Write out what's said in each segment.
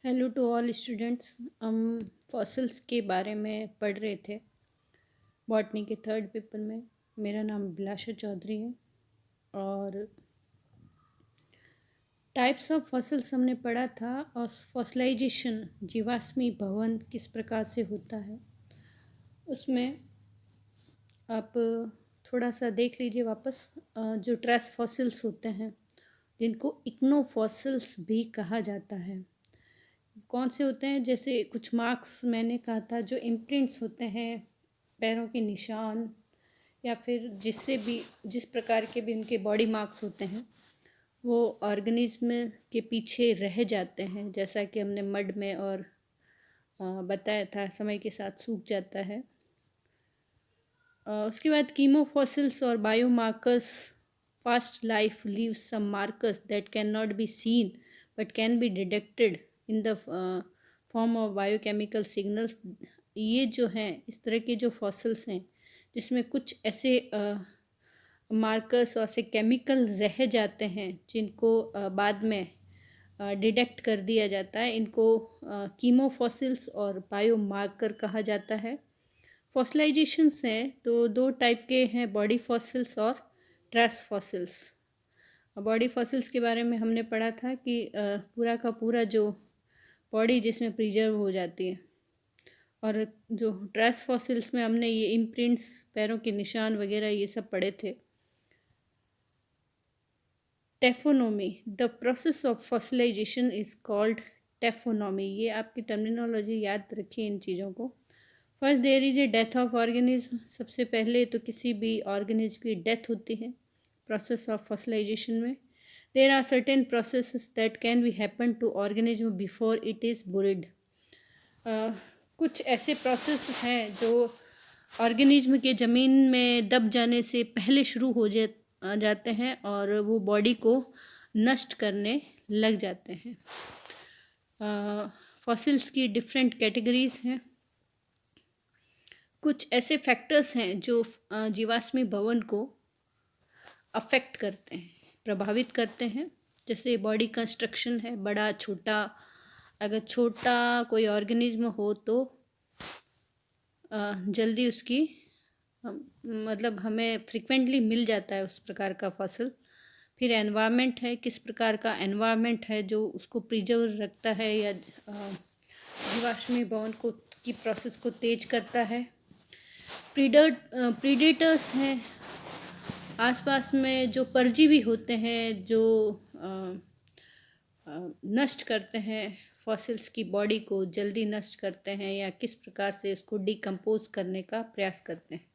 Hello to all students. हम fossils के बारे में पढ़ रहे थे बॉटनी के थर्ड पेपर में। मेरा नाम बिलाशा चौधरी है और टाइप्स ऑफ फॉसिल्स हमने पढ़ा था और फॉसिलाइजेशन जीवाश्मी भवन किस प्रकार से होता है उसमें आप थोड़ा सा देख लीजिए वापस। जो ट्रेस फॉसिल्स होते हैं जिनको इक्नो फॉसिल्स भी कहा जाता है, कौन से होते हैं? जैसे कुछ मार्क्स मैंने कहा था, जो इम्प्रिंट्स होते हैं, पैरों के निशान या फिर जिस प्रकार के भी उनके बॉडी मार्क्स होते हैं वो ऑर्गेनिज्म के पीछे रह जाते हैं, जैसा कि हमने मड में और बताया था समय के साथ सूख जाता है। उसके बाद कीमोफॉसिल्स और biomarkers. Fast life leaves some markers that can not be seen but can be detected in the form of biochemical signals. ये जो हैं इस तरह के जो फॉसिल्स हैं जिसमें कुछ ऐसे मार्कर्स और ऐसे केमिकल रह जाते हैं जिनको बाद में डिटेक्ट कर दिया जाता है, इनको कीमोफॉसिल्स और बायोमार्कर कहा जाता है। फॉसिलाइजेशंस हैं तो दो टाइप के हैं, बॉडी फॉसिल्स और ट्रेस फॉसिल्स। बॉडी फॉसिल्स के बारे में हमने पढ़ा था कि पूरा का पूरा जो बॉडी जिसमें प्रिजर्व हो जाती है, और जो ट्रेस फॉसिल्स में हमने ये इम्प्रिंट्स, पैरों के निशान वगैरह ये सब पढ़े थे। Taphonomy, the process of fossilisation is called taphonomy. ये आपकी टर्मिनोलॉजी याद रखिए इन चीज़ों को। First there is a death of organism. सबसे पहले तो किसी भी ऑर्गेनिज्म की डेथ होती है प्रोसेस ऑफ फॉसिलाइजेशन में। There are certain process that can be happen to organism before it is buried. कुछ ऐसे प्रोसेस हैं जो ऑर्गेनिज्म के ज़मीन में दब जाने से पहले शुरू हो जाते हैं और वो बॉडी को नष्ट करने लग जाते हैं। फॉसिल्स की डिफरेंट कैटेगरीज हैं। कुछ ऐसे फैक्टर्स हैं जो जीवाश्मी भवन को अफेक्ट करते हैं, प्रभावित करते हैं। जैसे बॉडी कंस्ट्रक्शन है, बड़ा छोटा। अगर छोटा कोई ऑर्गेनिज्म हो तो जल्दी उसकी मतलब हमें फ्रिक्वेंटली मिल जाता है उस प्रकार का फॉसिल। फिर एनवायरनमेंट है, किस प्रकार का एनवायरनमेंट है जो उसको प्रिजर्व रखता है या जीवाश्मी भवन को की प्रोसेस को तेज करता है। प्रीडेटर्स हैं, आसपास में जो परजीवी होते हैं जो नष्ट करते हैं फॉसिल्स की बॉडी को, जल्दी नष्ट करते हैं या किस प्रकार से उसको डिकम्पोज करने का प्रयास करते हैं।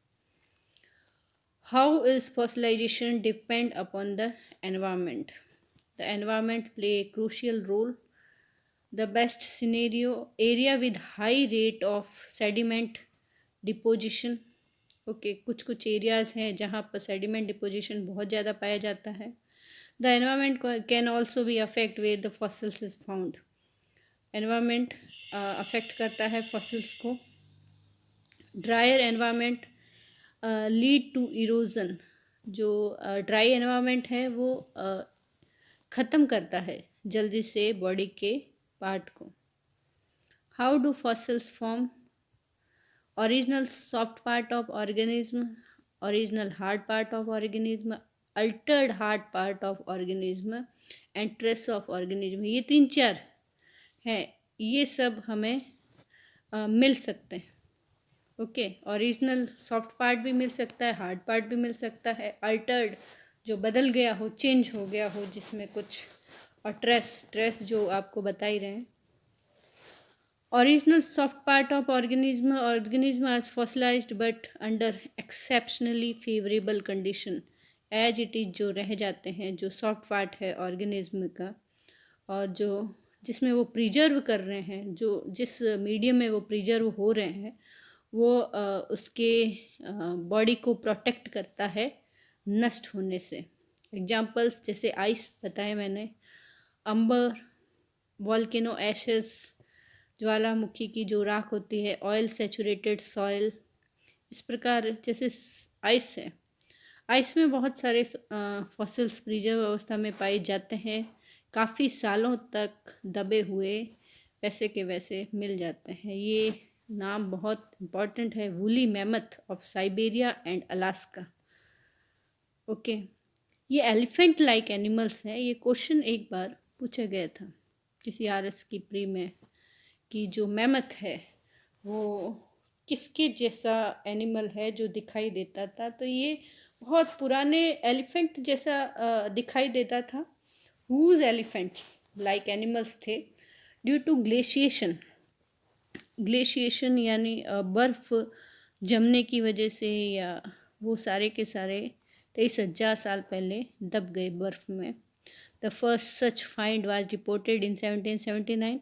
How is fossilisation depend upon the environment. The environment play a crucial role. The best scenario area with high rate of sediment deposition. Okay, कुछ एरियाज़ हैं जहाँ पर सेडिमेंट डिपोजिशन बहुत ज़्यादा पाया जाता है। The environment can also be affect where the fossils is found. Environment affect करता है फॉसिल्स को। Drier environment lead to erosion. जो ड्राई एनवायरनमेंट है वो ख़त्म करता है जल्दी से बॉडी के पार्ट को। How do fossils form? Original soft part of organism, original hard part of organism, altered hard part of organism and trace of organism। ये 3-4 हैं, ये सब हमें मिल सकते हैं। ओके, ओरिजिनल सॉफ्ट पार्ट भी मिल सकता है, हार्ड पार्ट भी मिल सकता है, अल्टर्ड जो बदल गया हो, चेंज हो गया हो जिसमें कुछ, और ट्रेस जो आपको बता ही रहे हैं। Original soft part of organism as fossilized but under exceptionally favorable condition as it is। जो रह जाते हैं, जो सॉफ्ट पार्ट है ऑर्गेनिज्म का और जो जिसमें वो प्रिजर्व कर रहे हैं, जो जिस मीडियम में वो प्रिजर्व हो रहे हैं वो उसके बॉडी को प्रोटेक्ट करता है नष्ट होने से। एग्जाम्पल्स जैसे आइस बताए मैंने, अम्बर, वॉल्केनो एशेस, ज्वालामुखी की जो राख होती है, ऑयल सेचुरेटेड सॉइल, इस प्रकार जैसे आइस है। आइस में बहुत सारे फॉसिल्स प्रिजर्व अवस्था में पाए जाते हैं, काफ़ी सालों तक दबे हुए वैसे के वैसे मिल जाते हैं। ये नाम बहुत इम्पॉर्टेंट है, woolly mammoth of Siberia and Alaska. Okay, ये एलिफेंट लाइक एनिमल्स हैं। ये क्वेश्चन एक बार पूछा गया था किसी आरएस की प्री में कि जो मैमथ है वो किसके जैसा एनिमल है जो दिखाई देता था। तो ये बहुत पुराने एलिफेंट जैसा दिखाई देता था। हुज एलिफेंट्स लाइक एनिमल्स थे ड्यू टू ग्लेशिएशन। ग्लेशिएशन यानी बर्फ़ जमने की वजह से, या वो सारे के सारे 23,000 साल पहले दब गए बर्फ़ में। The first such find was reported in 1779।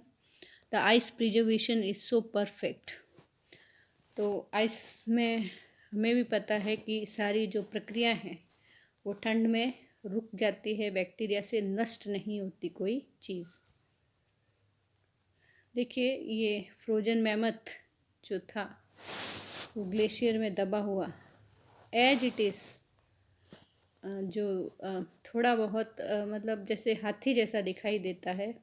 The ice preservation is so perfect. तो आइस में हमें भी पता है कि सारी जो प्रक्रिया हैं वो ठंड में रुक जाती है, बैक्टीरिया से नष्ट नहीं होती कोई चीज़। देखिए, ये फ्रोजन मैमथ जो था वो ग्लेशियर में दबा हुआ एज इट इज़, जो थोड़ा बहुत मतलब जैसे हाथी जैसा दिखाई देता है।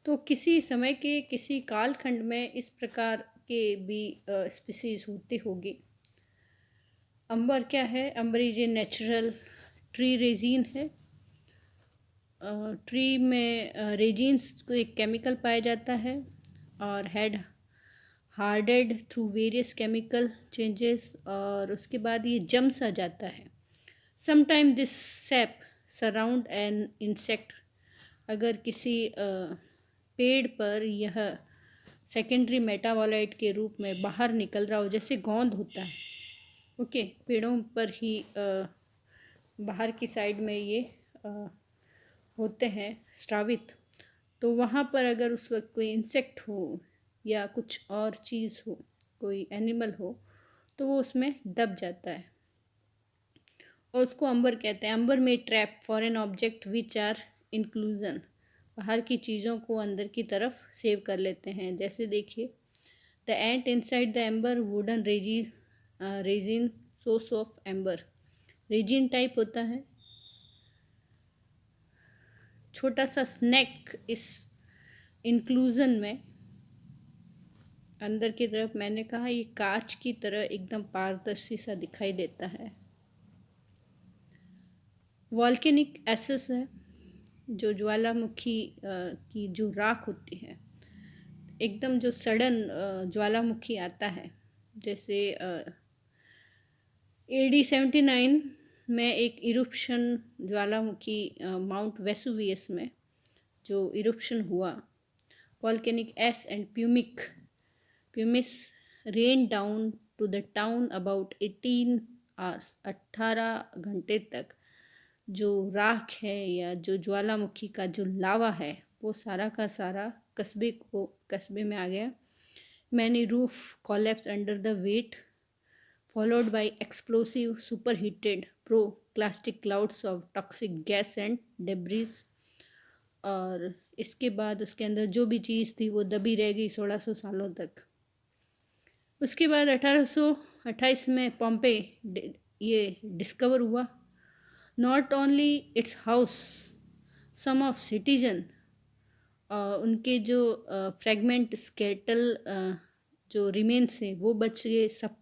तो किसी समय के किसी कालखंड में इस प्रकार के भी स्पीसीज होती होगी। अंबर क्या है? Amber is a natural tree resin है। ट्री में रेजिन्स को एक केमिकल पाया जाता है और had hardened through various chemical changes, और उसके बाद ये जम सा जाता है। Sometime this sap surround an insect. अगर किसी पेड़ पर यह सेकेंडरी मेटाबोलाइट के रूप में बाहर निकल रहा हो, जैसे गोंद होता है, ओके, पेड़ों पर ही बाहर की साइड में ये होते हैं स्रावित। तो वहाँ पर अगर उस वक्त कोई इंसेक्ट हो या कुछ और चीज़ हो, कोई एनिमल हो, तो वो उसमें दब जाता है और उसको अंबर कहते हैं। अंबर में trap foreign object which are inclusion. बाहर की चीज़ों को अंदर की तरफ सेव कर लेते हैं। जैसे देखिए, the ant inside the amber wooden resin source of amber. Resin type होता है, छोटा सा स्नैक इस इंक्लूजन में अंदर की तरफ। मैंने कहा ये कांच की तरह एकदम पारदर्शी सा दिखाई देता है। वॉल्केनिक एसेस है, जो ज्वालामुखी की जो राख होती है, एकदम जो सडन ज्वालामुखी आता है। जैसे AD 79 में एक इरुप्शन ज्वालामुखी माउंट वेसुवियस में जो इरुप्शन हुआ, volcanic ash and pumice rain down to the town about 18 hours. 18 घंटे तक जो राख है या जो ज्वालामुखी का जो लावा है वो सारा का सारा कस्बे में आ गया। Many roof collapse under the weight, followed by explosive superheated pro-plastic clouds of toxic gas and debris। और इसके बाद उसके अंदर जो भी चीज़ थी वो दबी रह गई 1600 सालों तक। उसके बाद 1828 में पॉम्पे ये डिस्कवर हुआ। Not only its house, some of citizen, उनके जो फ्रेगमेंट स्केटल जो रिमेन्स हैं वो बच गए, सब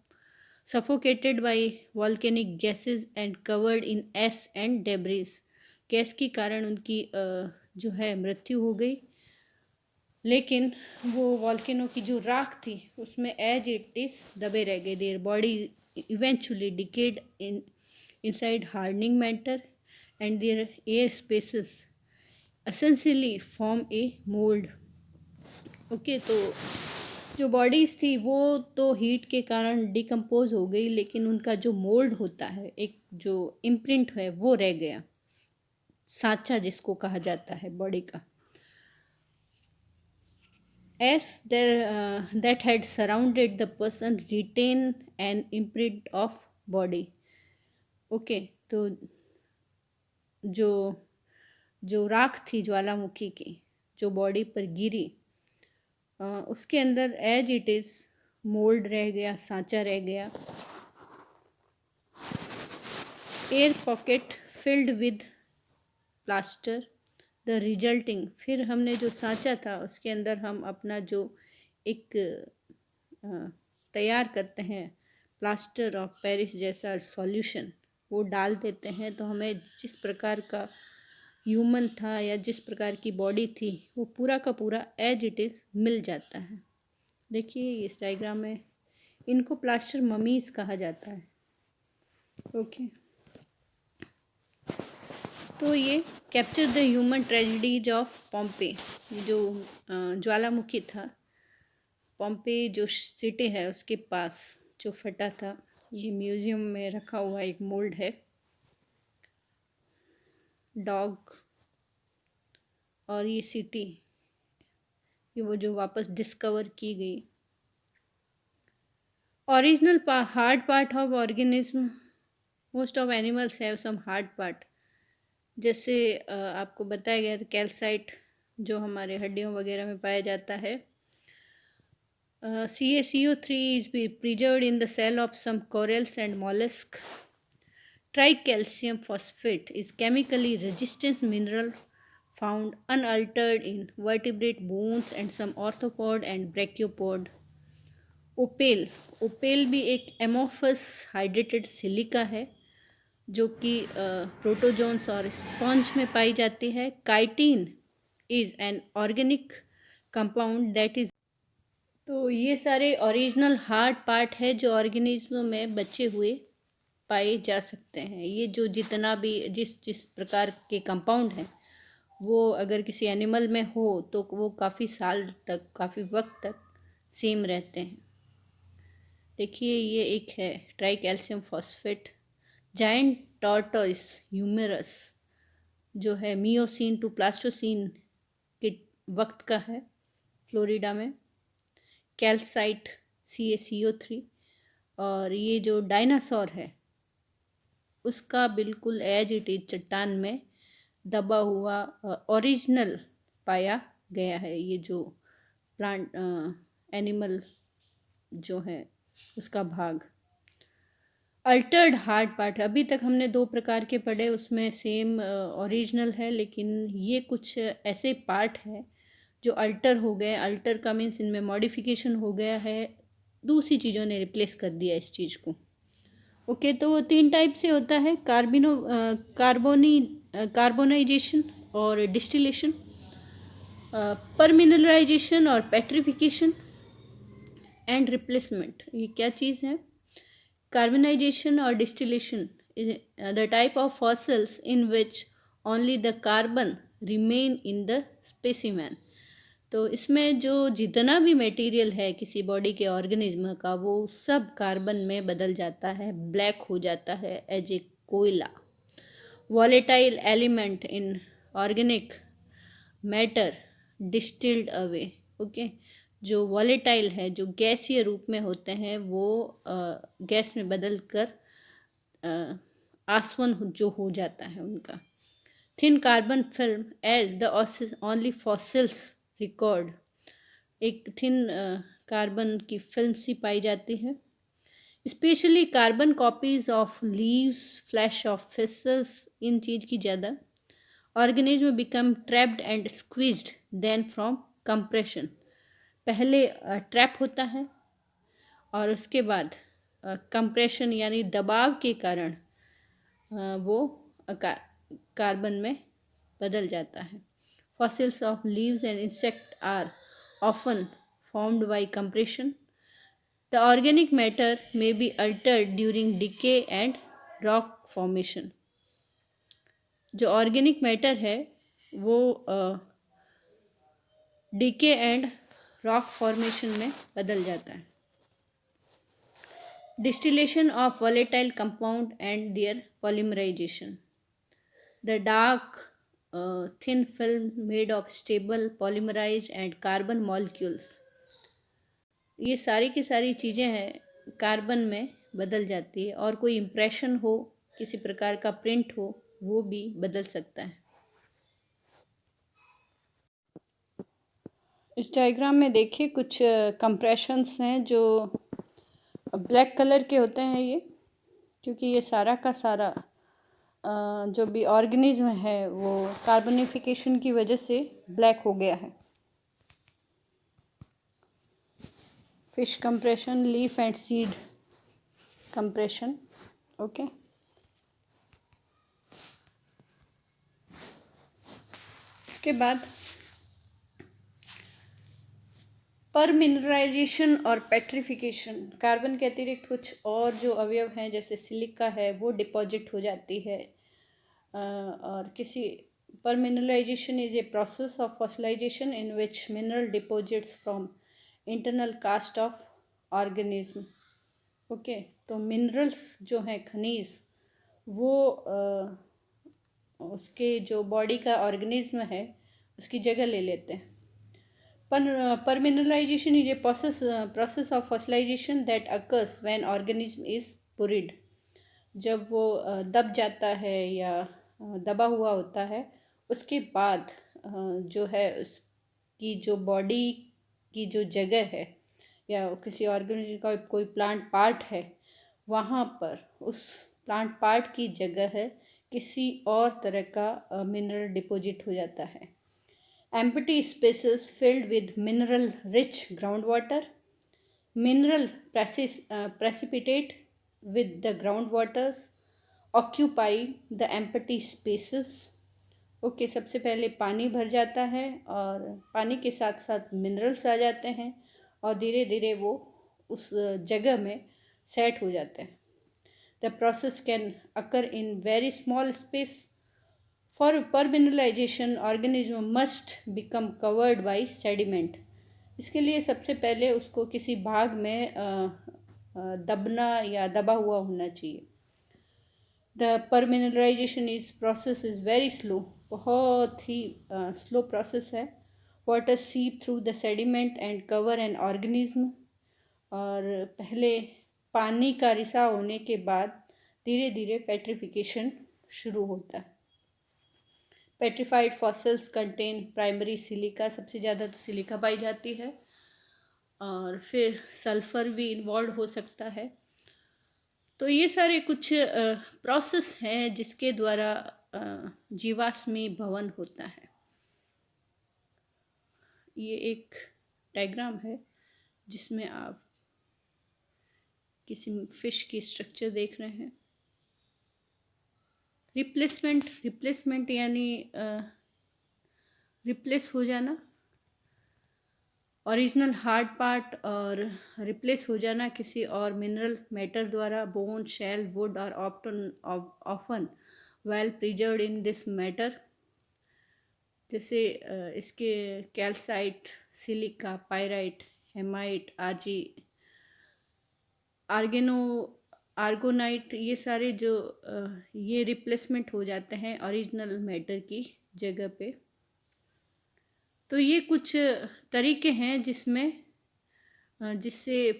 suffocated by volcanic gases and covered in ash and debris। Gas के कारण उनकी जो है मृत्यु हो गई, लेकिन वो वॉल्केनो की जो राख थी उसमें एज इट इज दबे रह गए। Their body eventually decayed inside hardening matter and their air spaces essentially form a mould. Okay, तो जो बॉडीज़ थी वो तो हीट के कारण डिकम्पोज हो गई, लेकिन उनका जो मोल्ड होता है, एक जो इम्प्रिंट है, वो रह गया, सांचा जिसको कहा जाता है बॉडी का। Ash that had surrounded the person retain an imprint of body. Okay, तो जो जो राख थी ज्वालामुखी की जो बॉडी पर गिरी, उसके अंदर एज इट इज़ मोल्ड रह गया, सांचा रह गया। Air pocket filled with plaster the resulting, फिर हमने जो सांचा था उसके अंदर हम अपना जो एक तैयार करते हैं प्लास्टर ऑफ पेरिस जैसा सॉल्यूशन, वो डाल देते हैं, तो हमें जिस प्रकार का ह्यूमन था या जिस प्रकार की बॉडी थी वो पूरा का पूरा एज इट इज़ मिल जाता है। देखिए इस डायग्राम में इनको प्लास्टर ममीज़ कहा जाता है। ओके, तो ये capture the human tragedies of Pompeii, ये जो ज्वालामुखी था, पॉम्पे जो सिटी है उसके पास जो फटा था, ये म्यूज़ियम में रखा हुआ एक मोल्ड है, डॉग, और ये सिटी, ये वो जो वापस डिस्कवर की गई। Original hard part of organism, most of animals have some hard part, जैसे आपको बताया गया कैल्साइट जो हमारे हड्डियों वगैरह में पाया जाता है। CaCO3 is preserved in the cell of some corals and mollusks. Tricalcium phosphate is chemically resistant mineral found unaltered in vertebrate bones and some arthropod and brachiopod. Opal, opal भी एक एमोफस हाइड्रेटेड सिलिका है जो कि protozoans और sponge में पाई जाती है। Chitin is an organic compound that is, तो ये सारे ओरिजिनल हार्ड पार्ट है जो ऑर्गेनिज्म में बचे हुए पाए जा सकते हैं। ये जो जितना भी जिस प्रकार के कंपाउंड हैं वो अगर किसी एनिमल में हो तो वो काफ़ी साल तक, काफ़ी वक्त तक सेम रहते हैं। देखिए ये एक है ट्राइकैल्शियम फॉस्फेट, जायंट टॉर्टोइस ह्यूमेरस जो है मियोसीन टू प्लास्टोसीन के वक्त का है, फ्लोरिडा में। कैल्साइट CaCO3, और ये जो डायनासोर है उसका बिल्कुल एज इट इज चट्टान में दबा हुआ ओरिजिनल पाया गया है। ये जो प्लांट एनिमल जो है उसका भाग। अल्टर्ड हार्ड पार्ट, अभी तक हमने 2 प्रकार के पढ़े, उसमें सेम ओरिजिनल है, लेकिन ये कुछ ऐसे पार्ट है जो अल्टर हो गए। अल्टर का मीन्स इनमें मॉडिफिकेशन हो गया है, दूसरी चीज़ों ने रिप्लेस कर दिया इस चीज़ को। ओके, तो वो 3 टाइप से होता है, कार्बोनाइजेशन और डिस्टिलेशन, परमिनरलाइजेशन और पेट्रिफिकेशन एंड रिप्लेसमेंट। ये क्या चीज़ है? कार्बोनाइजेशन और distillation is the type of fossils in which only the carbon remain in the specimen. तो इसमें जो जितना भी मटेरियल है किसी बॉडी के ऑर्गेनिज्म का वो सब कार्बन में बदल जाता है, ब्लैक हो जाता है एज ए कोयला। Volatile element in organic matter distilled away. Okay, जो वॉलेटाइल है, जो गैसीय रूप में होते हैं, वो गैस में बदल कर आसवन जो हो जाता है उनका। Thin carbon film as the only fossils record, एक थिन कार्बन की फिल्म सी पाई जाती है। Specially carbon copies of leaves, flesh of fishes, इन चीज़ की ज़्यादा। Organism become trapped and squeezed then from compression, पहले ट्रैप होता है और उसके बाद कंप्रेशन यानी दबाव के कारण वो कार्बन में बदल जाता है। Fossils of leaves and insects are often formed by compression. The organic matter may be altered during decay and rock formation. जो ऑर्गेनिक मैटर है वो डीके एंड रॉक फॉर्मेशन में बदल जाता है। Distillation of volatile compound and their polymerisation, the dark thin film made of stable polymerized and carbon molecules, ये सारी की सारी चीज़ें हैं कार्बन में बदल जाती है, और कोई इम्प्रेशन हो, किसी प्रकार का प्रिंट हो, वो भी बदल सकता है। इस डायग्राम में देखिए कुछ कंप्रेशंस हैं जो ब्लैक कलर के होते हैं ये, क्योंकि ये सारा का सारा जो भी ऑर्गेनिज्म है वो कार्बनिफिकेशन की वजह से ब्लैक हो गया है। Fish compression, leaf and seed compression. Okay, इसके बाद पर मिनरलाइजेशन और पेट्रिफिकेशन, कार्बन के अतिरिक्त कुछ और जो अवयव हैं जैसे सिलिका है वो डिपॉजिट हो जाती है। और किसी पर mineralisation is a process of fossilisation in which mineral deposits from internal cast of organism. Okay, तो मिनरल्स जो हैं, खनिज, वो उसके जो बॉडी का ऑर्गेनिज्म है उसकी जगह ले लेते हैं। पर mineralization is a process of fossilization that occurs when organism is buried। जब वो दब जाता है या दबा हुआ होता है, उसके बाद जो है उसकी जो बॉडी की जो जगह है या किसी ऑर्गेनिज्म का कोई प्लांट पार्ट है, वहाँ पर उस प्लांट पार्ट की जगह है किसी और तरह का मिनरल डिपॉजिट हो जाता है। Empty spaces filled with mineral rich groundwater, mineral precipitate with the groundwaters occupy the empty spaces। Okay, सबसे पहले पानी भर जाता है और पानी के साथ साथ मिनरल्स आ जाते हैं और धीरे धीरे वो उस जगह में सेट हो जाते हैं। The process can occur in very small space. For permineralization, organism must become covered by sediment। इसके लिए सबसे पहले उसको किसी भाग में दबना या दबा हुआ होना चाहिए। The permineralization is process is very slow, बहुत ही स्लो प्रोसेस है। Water seep through the sediment and cover an organism। और पहले पानी का रिसाव होने के बाद धीरे धीरे पेट्रिफिकेशन शुरू होता है। Petrified fossils contain primary silica, सबसे ज़्यादा तो सिलिका पाई जाती है, और फिर सल्फ़र भी इन्वॉल्व हो सकता है। तो ये सारे कुछ प्रोसेस हैं जिसके द्वारा जीवाश्मी भवन होता है। ये एक डायग्राम है जिसमें आप किसी फिश की स्ट्रक्चर देख रहे हैं। रिप्लेसमेंट यानी रिप्लेस हो जाना, ओरिजिनल हार्ड पार्ट और रिप्लेस हो जाना किसी और मिनरल मैटर द्वारा। बोन, शेल, वुड और often well preserved in this matter. जैसे इसके कैल्साइट, सिलिका, पायराइट, हेमाइट, आर्गोनाइट, ये सारे जो ये रिप्लेसमेंट हो जाते हैं ओरिजिनल मैटर की जगह पे। तो ये कुछ तरीके हैं जिससे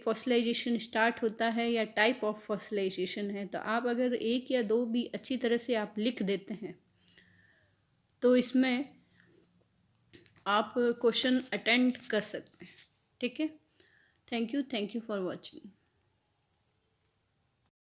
फॉसिलाइजेशन स्टार्ट होता है या टाइप ऑफ फॉसिलाइजेशन है। तो आप अगर एक या दो भी अच्छी तरह से आप लिख देते हैं तो इसमें आप क्वेश्चन अटेंड कर सकते हैं। ठीक है, थैंक यू फॉर वॉचिंग।